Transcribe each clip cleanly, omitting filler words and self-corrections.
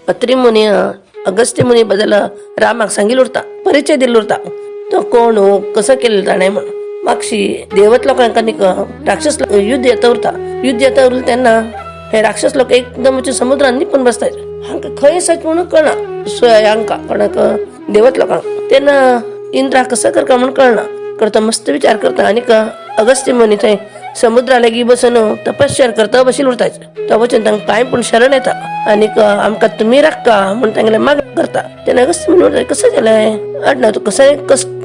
अत्री मुनी अगस्त्य मुनी बद्दल रामाक सांगिल्लो उरता, परिचय दिल्लो उरता. तो कोण कसं केलेलं ताणें म्हणून. मागशी देवत लोकांका राक्षस युद्ध येता उरता. युद्ध येता उरलं त्यांना हे राक्षस लोक एकदम समुद्रात निपून बसताय. हांका खंय सच म्हणून कळना. हांका कोणाक देवत लोकांक त्यांना इंद्रा कसं करता म्हणून कळना. करता मस्त विचार करता आणि अगस्त्य मुनी थंय समुद्रा लागी बसून तपश्चर्या करता बशील उरताय. तो वचन तांकां पांय पण शरण येता आणि आमकां तुम्ही राखा म्हणून तांगेले माग करता. तेन्ना अगस्त्य मुनी म्हणटा कसं जालें अडना तू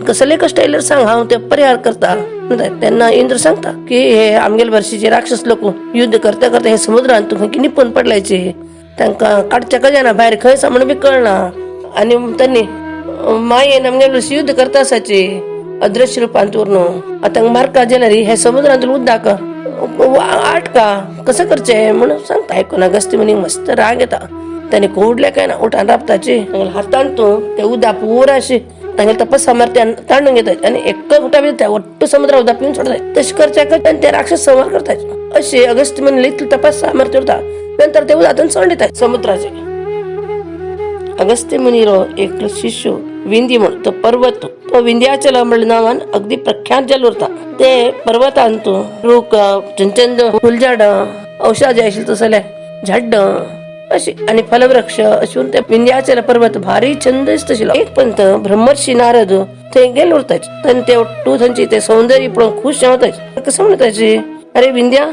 कसले कष्ट आयल्यार सांग हांव ते परिहार करता. तेन्ना इंद्र सांगता की हे आमगेले वर्षीचे राक्षस लोक युद्ध करता करता हे समुद्रांत तुका निपून पडलायचे. तांकां काडच्या कजाना भायर खंय म्हणून बी कळना. आणि त्यांनी मायेन आमगेले वर्षी युद्ध करता आसाचे अदृश्य रूपांत उरून आता मारका जाल्यार हे समुद्रांतून उदकाक आटका कसं करचें म्हणून सांगता. आयकून अगस्त्य मुनीक मस्त राग येता. त्याने कोडले काय ना उठान राबताचे हातान तू ते उदा पुरा अशी तांगेले तपस सामर्थ्यान ताणून घेतात आणि एक उठा बी त्या वट्ट समुद्रा उदा पिवन सोडतात. तशें करचे आणि ते राक्षस संहार करतात. अशे अगस्त्य मुनी इतलें तपस सामर्थ्य उरता. नंतर ते उदातून सोडितात समुद्राचे. अगस्त्य मुनीरो एक शिष्य विंध्य म्हणून तो पर्वत तो विंध्याचल म्हणल्या नावान अगदी प्रख्यात जाल्लो उरता. ते पर्वतान तू रूख चंचंद फुलझाड औषध आशिल्ले तसले झाड अशी आणि फलवृक्ष असून ते विंध्याचल पर्वत भारी छंद दिसता. एक पंत ब्रह्मर्षी नारद थंय गेल्लो उरताच. ते तू थंयची ते सौंदर्य पळोवन खुश जावताच. कसं म्हणताचे अरे विंध्या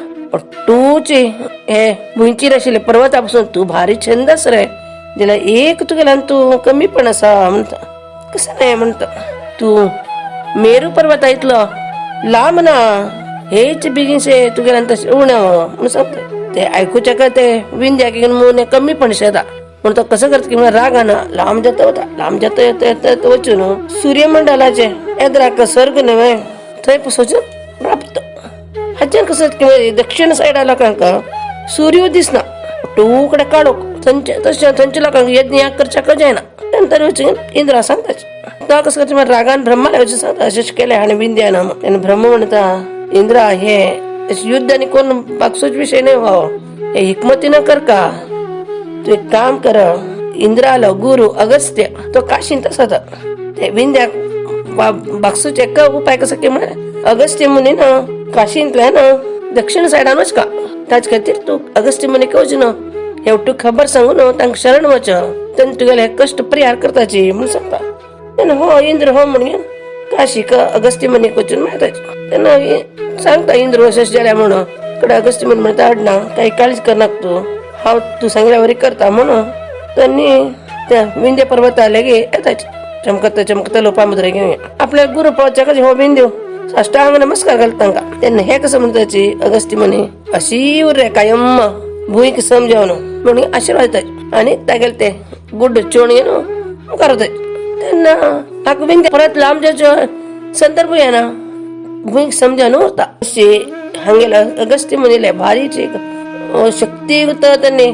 तूची हे भुंयचीर आशिल्ले पर्वता पासून तू भारी छंद आस रे जाल्यार एक तुगेल्यान तू कमी पण आसा म्हणटा. कसं नाही म्हणता तू मेरू पर्वता इतलो लांब ना हेच बेगीनशे तुगेल्यान तशें उणें म्हणून सांगता. ते आयकुचे का ते विंध्याक मुने कमी पण शेता म्हणून तो कसं करता की रागान लांब जाता वता लांब जाता येता वचून सूर्यमंडलाचे येद्राक सर्ग न्हय थंय वचून राबता. हाच्यान कसं की दक्षिण सायडा लोकांक सूर्य दिसना टूकडे काडोक थंयच्या लोकांक यज्ञ करच्या जायना. नंतर वचून इंद्रा सांगताच तो कसं करता रागान ब्रह्माला वचून सांगता अशें केलें आनी विंध्यान तेन्ना ब्रह्म म्हणटा इंद्रा हे युद्ध आणि कोण बागसोच विषय नाही व्हावो हे हिकमतीनं कर का. तू एक काम कर इंद्रालो गुरु अगस्त्य तो काशींत आसा ते विंध्याक बागसूच एक उपाय कसो की म्हळ्यार अगस्त्य मुनीन काशींतल्यान दक्षिण सायडान वच का. ताचे खातीर तू अगस्त्य मुनीक वचून हे तू खबर सांगून तांकां शरण वच तेन्ना तुगेले हे कश्ट परिहार करताची म्हणून सांगता. तेन्ना हो इंद्र हो म्हणून काशीक अगस्त्य मुनीक वचून मेळटाचे. तेन्ना सांगता इंद्र अशें जाल्या म्हणून कडे अगस्त्य मुनी म्हणटा अडना काही काळीच करनाक तू हांव तू सांगल्या वरी करता म्हणून त्यांनी त्या विंध्य पर्वता लागी येताच चमकता लोपामुद्रा घेवन आपल्या गुरु पावच्या कशें हो विंध्य साष्टांग नमस्कार घालता तांकां. तेन्ना हे कसं म्हणटाची अगस्त्य मुनी अशी उर रे कायम भुंयक समजावन म्हणून आशिर्वाद दिताच आनी तागेले ते गुड्ड चोण घेवन मुखार वताच. तेन्ना हाका विंध्य परत लांब जावचो संदर्भ येना भुंयक समजावन उरता. अशी हांगेला अगस्त्य मुनीले भारीची शक्तियुक्त त्यांनी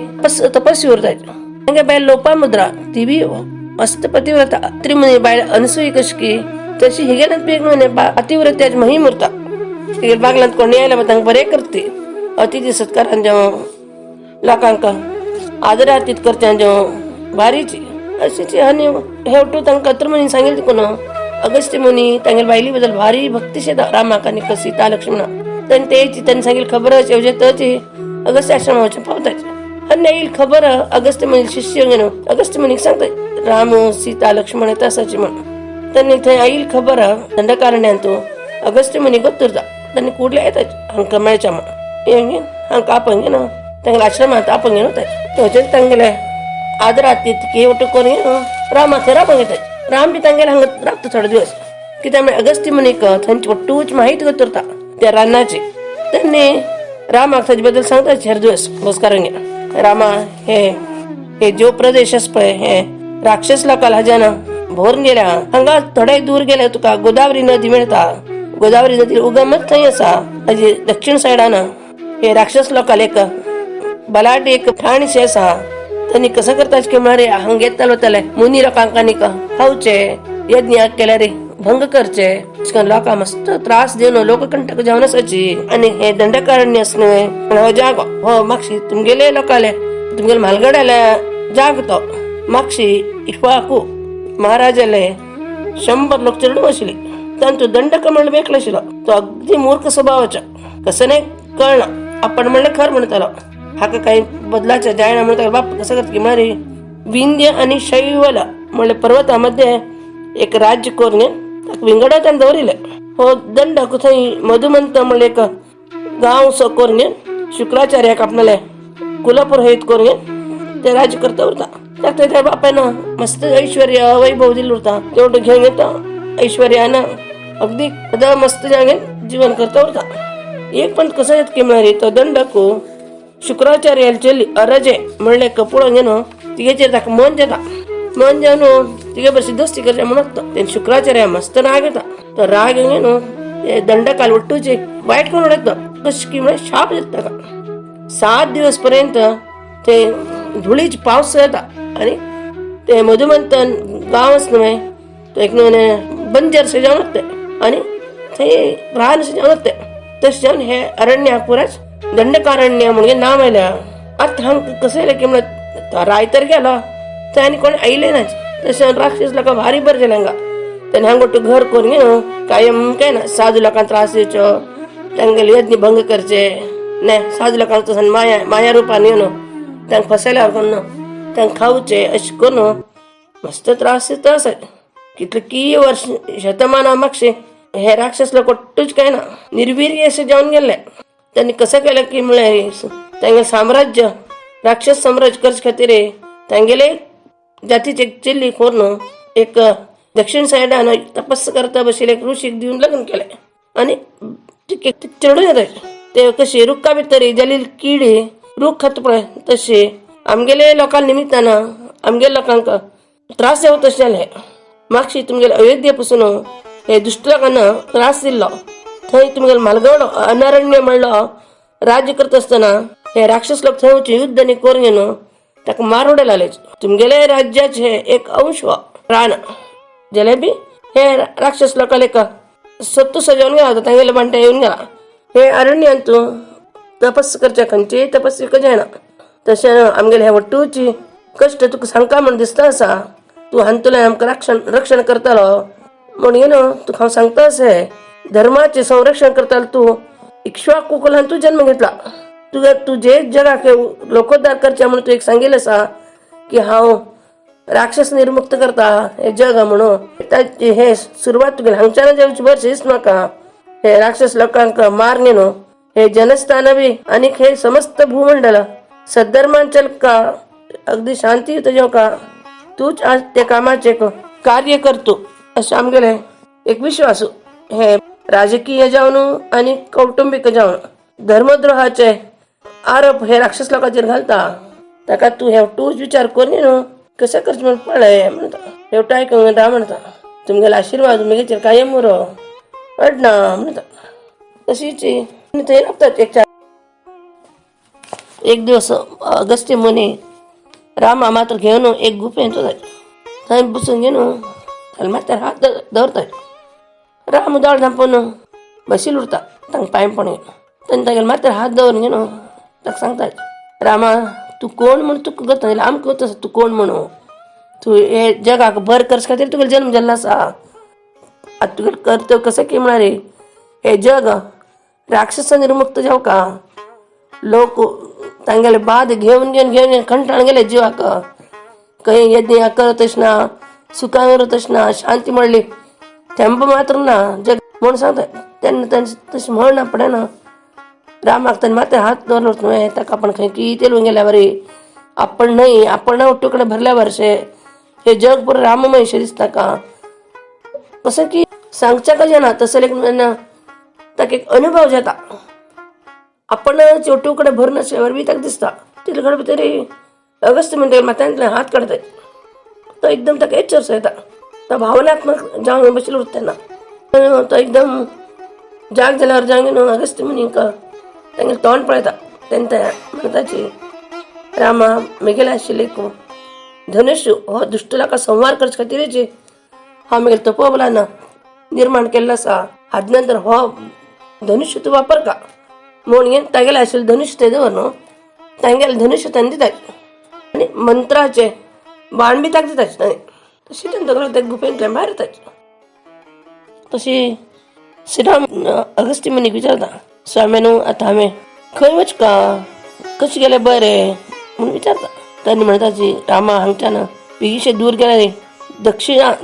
तपस्वी उरताच. हांगे बायल लोपामुद्रा ती बी मस्त पतिव्रता. त्रिमुनी बायल अनसूय कशी तशी हिगेनात बी पतिव्रत्याची मोहीम उरता. तिगे बागलांत कोणी आयला तांकां बरें करती अतिथी सत्कारान जावं लोकांक आदरातीत करच्यान जावं भारीची अशीची आनी हेवटू तांकां त्रिमुनी सांगिल्लें कोण अगस्त्य मुनी तांगेले बायली बद्दल भारी भक्ती शेता रामाक आनी सीता लक्ष्मणा. तेन्ना तेची तांणी सांगिल्ली खबर येवजे तची अगस्त्य आश्रम वचून पावताच. आनी येयली खबर अगस्त्य मुनी शिष्य घेवन अगस्त्य मुनीक सांगता राम सीता लक्ष्मण येता आसाची म्हणून. त्यांनी थंय आयिल्ली खबर दंडकारण्यान तूं अगस्त्य मुनी गोत्तुरता. तांणी कुडल्या येताच हांकां मेळच्या म्हणून हे घेवन हांकां आपण घेवन तांगेल्या आश्रमांत आपण घेवन वताच. थंयचेर तांगेले आदरातीत केवट करून रामा थंय राबोंक येताच. राम बी तांगेले हांगा राबता थोडे दिवस कित्याक अगस्त्य मुनीक थंयची वट्टूच माहिती गोत्तुरता त्या रानाची. त्यांनी रामाक ताजे बद्दल सांगता हेर दिवस बसकारांगे रामा हे जो प्रदेश आसा पळय हे राक्षस लोकांक हाज्यान भोरून गेल्या. हांगा थोडे दूर गेले तुका गोदावरी नदी मेळटा. गोदावरी नदी उगमच थंय आसा. हाजे दक्षिण सायडान हे राक्षस लोकांक एक बलाढ्य एक ठाणशें आसा. त्यांनी कसं करता की म्हळ्यार हांगा येताले वताले मुनी लोकांक आनीक खावचे यज्ञ केल्यार भंग करचे लोकांक मस्त त्रास देवन लोककंटक जावन आसाची. आनी हे दंडकारण्य आसा न्हय हो जागो हो मागशी तुमगेले लोकांले तुमगेले म्हालगड्याले जागतो मागशी इक्ष्वाकू महाराजाले 100 लोक चिरडून बसले. त्यांना तो दंडक म्हणलं बेकला शिला. तो अगदी मूर्ख स्वभावाचा, कसं नाही कळणं. आपण म्हणलं खरं म्हणत आलो हा काही बदलाच्या जायना म्हणत बाप कसं करत की मारे विंध्य आणि शैवला म्हणले पर्वतामध्ये एक राज्य कोरणे विंगडा त्यांना दौरिले हो दंड कुठे मधुमंत म्हणले एक गाव स कोरणे शुक्राचार्याक आपल्याला कुलपुरोहित कोरणे ते राज्य करता होता. त्या बापानं मस्त ऐश्वर्य वैभव दिलं होता. तेवढं घेऊन येतं ऐश्वर्यानं अगदी मस्त जागे जीवन करता होता. एक पण कसं येत की मारे तो दंडकू शुक्राचार्याला चली अरजे म्हणले कपुळ घेणं तिघेचे ताक मन देता मन जाऊन तिघे बसी दोस्ती करते म्हणत ते शुक्राचार्य मस्त राग येता. तर राग घेणं ते दंडकाल उठूचे वाईट करून उडत कश की म्हणजे शाप देत का 7 दिवस पर्यंत ते धुळीच पाऊस येता आणि ते मधुमंत गावच नव्हे तो एक बंजर सजावून होते आणि ते रान सजावून होते. तसे जाऊन हे अरण्य पुराच दंडकारण्य म्हणजे नाव आल्या. आता हा कसं आहे की म्हणत राय तर गेला त्याने कोणी आईले नाही. तसे राक्षस लोक भारी बर गेला त्याने हांगोट घर करून घेणं कायम काय ना साधू लोकांना त्रास द्यायचो त्यांना यज्ञ भंग करचे नाही साधू लोकांना तसं माया रूपाने येणं त्यांना फसायला करणं त्यांना खाऊचे अशी करणं मस्त त्रास आहे. कितलं की वर्ष शतमाना मागचे हे राक्षस लोक टूच काय ना निर्वीर्य असे जाऊन गेले. त्यांनी कसं केलं की मिळाले त्यांना साम्राज्य राक्षस साम्राज्य कर्ज खातीर त्यांगेले जातीचे चिल्ली कोरण एक दक्षिण साईडान तपस्या करता बसले एक ऋषीक देऊन लग्न केले आणि चढून येत ते कशी रुक्का भितरी जलील किडे रूख खात पडे तसे आमगेले लोकां निमित्तानं आमगे लोकांक त्रास जावं तशें जालें. मागशी तुमगेले अयोध्येपासून हे दुष्ट लोकांना त्रास दिल्लो थंय तुमगेले मालगड अनारण्य म्हणलो राज्य करत असताना हे राक्षस लोक थंय वचून युद्ध आनी करून घेवन ताका मारून उडयले. तुमगेले राज्याचे एक अंश प्राण जाल्यार बी हे राक्षस लोकांना एक सत्तू सजावून गेला होता तांगेले बांट्या येऊन गेला. हे अरण्यांत तूं तपस्या करचे खंयची तपस्या जायना. तशें आमगेले हे वट्टूची कश्ट तुका सांगता म्हण दिसता आसा तूं हांतुलें आमकां रक्षण करतलो म्हणून तुका हांव सांगता अशें धर्माचे संरक्षण करतालो तूं इक्ष्वाकू कुलांत तूं जन्म घेतला. तुझे जगाक लोकोद्धार करचे म्हणून तू एक सांगितलं आसा की हांव राक्षस निर्मुक्त करता हे जग म्हणून हे सुरवात तुगेली हांगच्यान जेवची वर्ष म्हाका हे राक्षस लोकांक मारणे न्हू हे जनस्थान बी आणि हे समस्त भूमंडल सद्धर्मांचल का अगदी शांतीयुत जेव का तूच आज त्या कामाचे कार्य करतो असे आमगेले एक विश्वास. हे राजकीय जावन आणि कौटुंबिक जावन धर्मद्रोहाचे आरोप हे राक्षस लोकांचेर घालता ताका तू हे तूच विचार करून न्हू कशें करचें म्हण पळय म्हणटा हेवटा आयकूंक रा म्हणटा तुमगेलो आशिर्वाद मुगेचेर कायम उरो अडना म्हणटा. तशीच थंय लागतात. एक दिवस अगस्त्य मुनी रामा मात्र घेवन एक गुफेंत थंय बसून घेवन ताका माथ्यार हात दवरता. राम दाळ धांपून बशिल्लो उरता तांकां पांयपण तेन्ना तागेले माथ्यार हात दवरून घेवन ताका सांगता रामा तूं कोण म्हूण तुका करता जाल्यार आमकां करता तूं कोण म्हणून तूं हे जगाक बर करचे खातीर तुगेलो जन्म जाल्लो आसा. आतां तुगेलो कर्तव्य कसो की म्हळ्यार हे जग राक्षस निर्मुक्त जावं का लोक तांगेले बाद घेवन कंटाळून गेले जिवाक खंय यज्ञ करत ना सुखान करत ना शांती म्हणली थेंब मात्र ना जग म्हूण सांगता. तेन्ना तशें म्हणना पडना रामाक ताणें माथ्यार हात दवरलो न्हय ताका आपण खंय कितें येवन गेल्या बरी आपण न्हय आपण उट्टूकडे भरल्या वर्षे हे जग पुरो राममयशें दिसता का कसं की सांगच्या का जाणा तसं लेकिन ताका एक अनुभव जाता. आपण चोटूकडे भरून असल्यावर बी ताका दिसता तितले घड भितर अगस्त्य म्हणटा माथ्यांतले हात काडटात तो एकदम ताका एचर्स येता. तो भावनात्मक जावन बशिल्लो तेन्ना तो एकदम जाग जाल्यावर जागेन अगस्त्य मुनीक तांगेलें तोंड पळयता तेन्ना म्हणटाची रामा म्हगेलें आशिल्लें धनुश्य हो दुश्ट लोकांक संहार करचे खातीरच हांव म्हगेल्या तपोबलान निर्माण केल्लो आसा. हाजे नंतर हो धनुश्य तूं वापर का म्हणून तागेलें आशिल्लें धनुश्य ते दवर न्हू तांगेलें धनुश्य तांणे दितात आणि मंत्राचे बाण बी ताक दिताच नाही तशी त्यांना त्या गुफेंतल्यान भायर येताच. तशी श्रीराम अगस्ती मुनीक विचारता, स्वाम्यानू आता हांवें खंय वचका, कशें गेलें बरें म्हणून विचारता. तांणी म्हणटाची, रामा हांगच्यान बेगीशे दूर गेल्यार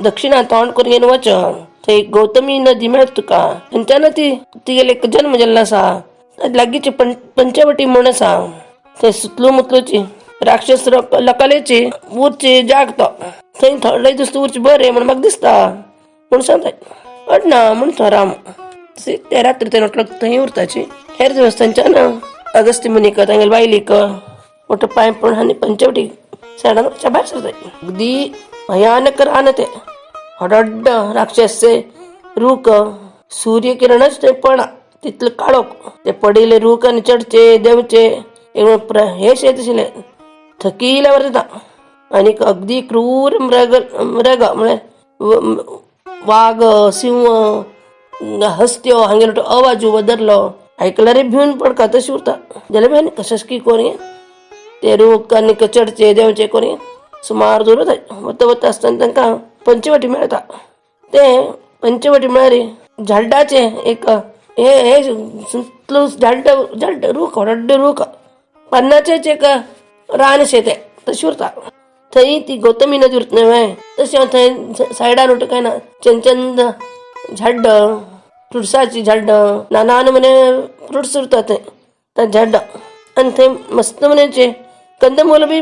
दक्षिणा तोंड करून घेवन वच, थंय गौतमी नदी मेळत तुका. थंयच्यान ती गेले जन्म जाल्लो आसा. लागींची पंचवटी म्हूण आसा, थंय सुतलू मुतलूची राक्षस लोकालेची उरची जाग तो. थंय थोडे दीस उरचे बरें म्हण म्हाका दिसता म्हूण सांगता. अडना म्हूण तो राम. ते रात्री ते थंय उरताची. हेर दिवस थंयच्यान अगस्ती मुनीक तांगेले बायलीक मोठो पांय पडून आनी पंचवटी सायडान भायर सरता. अगदी भयानक रान ते, हडड्ड राक्षसचे रूख, सूर्यकिरणच ते पडना तितले काळोख. ते पडिल्ले रूख आनी चडचे देंवचे हेश येत आशिल्ले. थकिल्यावर जाता. आनी अगदी क्रूर मृग म्हळ्यार वाग, सिंह, हस्त्यो हांगेलो आवाज बदरलो आयकल्यार भिवन पडका तशी उरता. जाल्यार बी आनी कशें कोणी ते रूख आनी चडचे देंवचे कोणी सुमार दूर वता वता आसतना तांकां पंचवटी मेळटा. ते पंचवटी म्हळ्यार झाडाचे एक हे सुतलू झाड रूख, व्हडले रूख, पानाचेच एक रान अशें ते तशी उरता. थंय ती गौतमी नदी उरता न्हय. तशें हांव थंय सायडान उरता काय ना चंद झाड, फ्रुट्साची झाड, नाना म्हणे फ्रुट्स उरता थंय झाड. आनी थंय मस्त मनेचे कंदमूल बी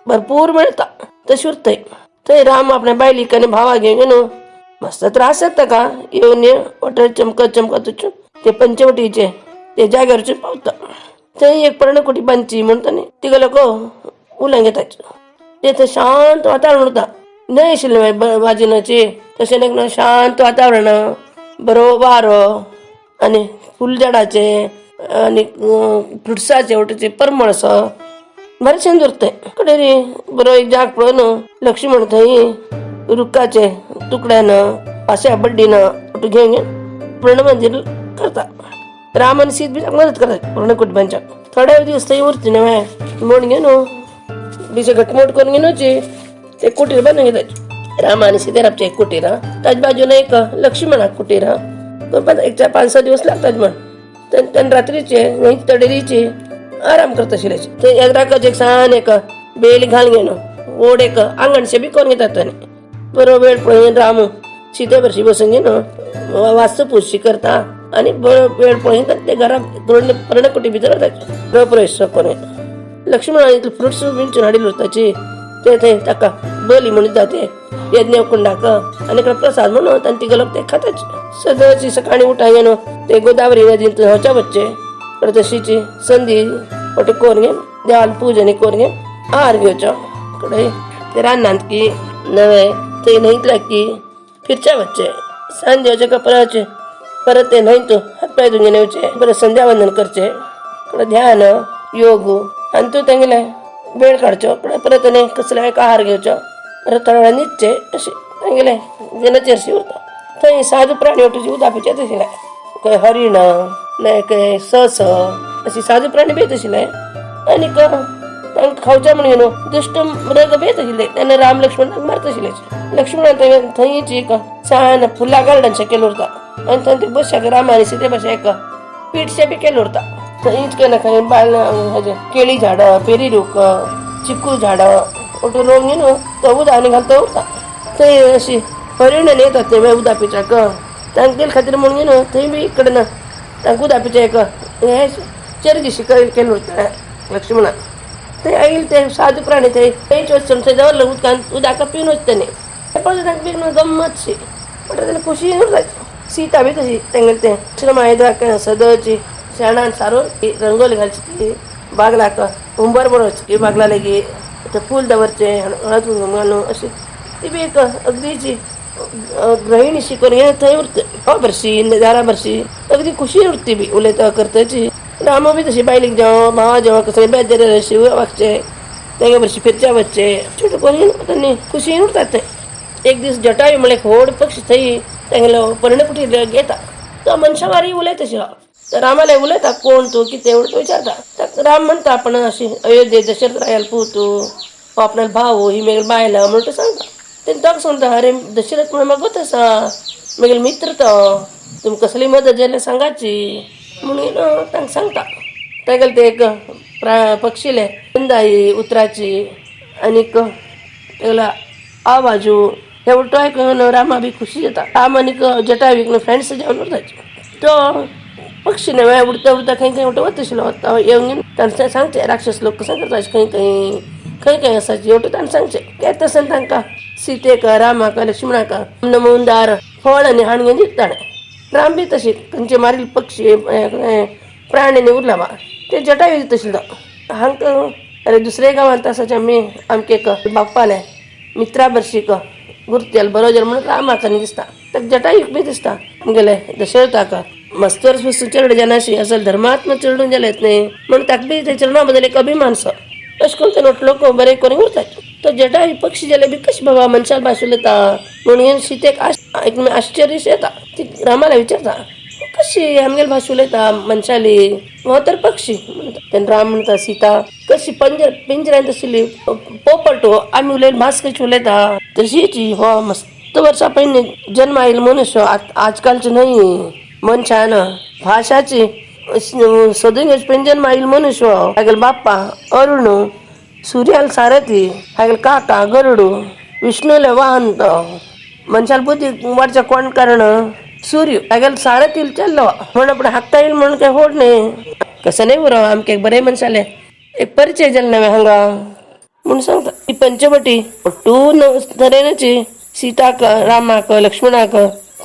भरपूर मेळटा तशी उरता. थंय राम आपल्या बायलीक आनी भावाक घेवन मस्त त्रास जाता ताका. येवन वॉटर चमकत वचून ते पंचवटीचे ते जाग्यार वचून पावता. थंय एक पर्णकुटी बांदची म्हणटा न्ही, तिका लोक उलंग घेताच. ते थंय शांत वातावरण उरता. न्हंय आशिल्ले बाजूनाची, तशें एक शांत वातावरण, बरो वारो आनी फूल झाडाचे आनी फ्रुट्साचे वटेचे परमळ असो बरें शेंद उरता. कडेन बरो एक जाग पळोवन लक्ष्मण थंय रुखाचे तुकड्यान पाश्या बड्डीन घेवन प्रणमंजीर करता. राम आनी सीत बी मदत करता पर्णकुटुंबांच्या. थोडे दीस थंय उरता न्हय म्हूण घेवन बेशे घटमूट करून घेवनची ते कुटीर बांदून घेतात. राम आनी सीतारामचें एक कुटीर, ताजे बाजून एक लक्ष्मणाक कुटीर. 5-6 दिवस लागतात म्हण. तेन्ना रात्रीचे तडेरीची आराम करता आशिल्ले. थंय एकदाकच एक सान एक बेल घाल घेवन व्हड एक आंगणशें बी करून घेतात. ताणें बरो वेळ पळयन राम सीते भरशी बसून घेवन वास्तू पुजशी करता आनी बरो वेळ पळयन ते घरा पर्णकुटी भितर वतात गृह प्रवेश करून. लक्ष्मणान फ्रुट्स विंचून हाडिल्ले उरताची ते थंय ताका बली म्हणून दिता ते यज्ञ कुंडाक आनी प्रसाद म्हणून तांणी ती घालून ते खाताच. सदांची सकाळी उठा घेवन ते गोदावरी नदींत वचा वच्चे तशीची संदी मोठे करून घेवन देवाल पूजन करून घेवन आहार घेवचो. कडे ते रानांत की नवे थंय न्हंयतल्या की फिरचे वच्चे. सांजे वचे कपडाचे परत ते न्हंयत हात पाय धुवन येवचे. परत संध्यावंदन करचे. कडे ध्यान योग आनी तूं तेंगेले वेळ काडचो. परत आनी कसले एक आहार घेवचो. परत थोड्या वेळा न्हिदचे. अशें तेंगेले दिनचर्या उरता. थंय साधू प्राणी वटूची उदक पिवचे आशिल्ले. खंय हरीण ना खंय सस अशी साधू प्राणी बी येत आशिल्ले. आनी तांकां खावचे म्हणून दुश्ट मृग बी येत आशिल्ले. तेन्ना राम लक्ष्मण मारता आशिल्ले. लक्ष्मणान थंयची एक सान फुलां गार्डनशें केलें उरता. आनी थंय ते बसशाक राम आनी सीते भाशेन एक पीठशें बी केलें उरता. थंयच केन्ना खंय हेजे केळी झाडां, पेरी रूख, चिकू झाडां वटून रोवन घेवन तो उदक आनी घालता उरता. थंय अशी हरिण येतात थंय उदक पिवच्याक. तांचे खातीर म्हणून घेवन थंय बी कडेन तांकां उदक पिवचे एक हे चरगीशी केलें उरता लक्ष्मणान. थंय आयिल्ले ते साधू प्राणी थंयच वचून थंय दवरलें उदकांत उदक पिवन वचता न्ही. पळय तांकां बेगीन गंमतशी म्हणटा तेन्ना खोशी उरता. सीता बी तशी तेंगेले तें श्रमायदाक सदची शेणान सारून रंगोली घालची बागलाक उंबर बरोवची बागला लेगीत फूल दवरचें हळद कुंकम घालून अशी ती बी एक अगदीची गृहिणीशी करून थंय उरता. भरशी दारा भरशी अगदी खुशी उरती बी उलयता करताची. राम बी तशी बायलीक जेवण भावा जेवण कसले बेजार अशी वागचे तेंगे भरशी फिरच्या वचचे छोटे करून तांणी खुशी उरतात. थंय एक दीस जटायू म्हळ्यार व्हड पक्षी थंय तेंगेलो पर्णकुटीर घेता. तो मनशा वारी उलयता आशिल्लो. रामाले उलयता कोण तूं कितें उलयता विचारता. राम म्हणटा आपण अशी अयोध्ये दशरथ रायाल पूत हो आपणाला भाऊ ही मेगल बायला म्हणून सांगता ते ताक सांगता अरे दशरथ म्हणून मग गोत असा मेगल मित्र तर तुम्ही कसली मदत जायला सांगायची म्हणून तांक सांगता त्यागल ते एक पक्षीले आई उतराची आणि त्याला आ बाजू हे उलटो आहे रामा बी खुशी येता राम आणि जटाविक फ्रेंड्स जाऊन उरताचे तो पक्षीने वेळा उडता उडता काही काही उठं वतशिलो होता येऊन त्यांना सांगते राक्षस लोक कसं करतात काही असायची एवढं त्यांना सांगचे काय तसं तांका सीतेक रामाक लक्ष्मणाका नमोंदार फळ आणि हाणगे जिंकताणे राम बी तशी खंयचे मारील पक्षी प्राण्याने उरला बा ते जटावी तशी हांक अरे दुसरे गावांत असाच्या मी आमके बाप्पाले मित्रा बर्शीक गुर्त्याल बरोबर म्हणून रामाका दिसता तर जटायूक बी दिसता गेले दशरथाका मस्तवर सुस्त चरड जनाशी असल धर्मात्म चरडून गेलेत नाही म्हणून ताक बी त्या चरणाबद्दल एक अभिमानस अशें करून नोट लोक बरे करून उरतात तो जटायू पक्षी जाल्यार बी कशें बाबा मनशाल भाशेल येता म्हणून सीतेक आश्चर्य येता ती रामाला विचारता कशी आमगेल भाषा उलयता मनशाली हो तर पक्षी म्हणटा राम म्हणटा सीता कशी पिंजऱ्यांत आशिल्ली पोपट आमी उलयन भास कशी उलयता तशीची हो मस्त वर्सां पयलीं जन्म आयिल्लो मनुष्य आजकालचे न्हय मनशान भाषाची सदन जन्म आयिल्लो मनुष्य हागेल बाप्पा अरुण सूर्याल सारथी हागेल काका गरुडू विष्णूले वाहन मनशाल बुद्धी वाडच्या कोण कारण सूर्य हागेल सारथील चल्लो म्हण आपण हाकता येईल म्हणून काय होड नाही कसं नाही उरव आमके बरे मनशाले एक परिचय जाल नवे हांगा म्हणून सांगता ही पंचवटी टू तरेनाची सीताक रामाक लक्ष्मणाक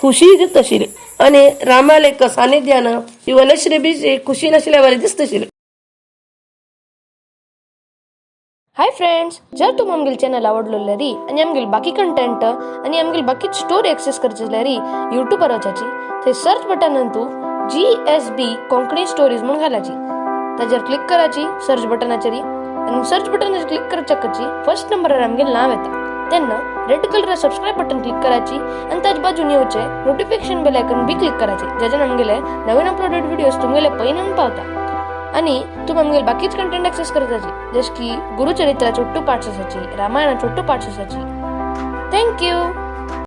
खुशी दित आशिल्ली आणि रामाले एक सानिध्यान ही वनश्री बी खुशी नाशिल्ल्या बरें दिसता. हाय फ्रेंड्स, जर तुम आमगेल चॅनल आवडलो री आणि आमगेल बाकी कंटेंट आणि आमगेल बाकी स्टोरी एक्सेस करचे री यूट्यूबर वचाची थंय सर्च बटन तू GSB कोंकणी स्टोरीज म्हणून घालाची ताजेर क्लिक कराची सर्च बटनाचेर आणि सर्च बटनाचेर क्लिक करच्या कची फर्स्ट नंबरार आमगेल नाव येता तेन्ना red colour subscribe button click कराची आणि ताजे बाजून येवचे नोटिफिकेशन बेल आयकॉन बी क्लिक कराचे जेच्यान आमगेले नवीन अपलोडेड व्हिडिओज तुमगेले पयलीं पावता आणि तुम आमगेल बाकीच कंटेंट एक्सेस करताची जस की गुरुचरित्राचे 2 पार्ट्स आसाची रामायणाचे 2 पार्ट्स आसाची. Thank you.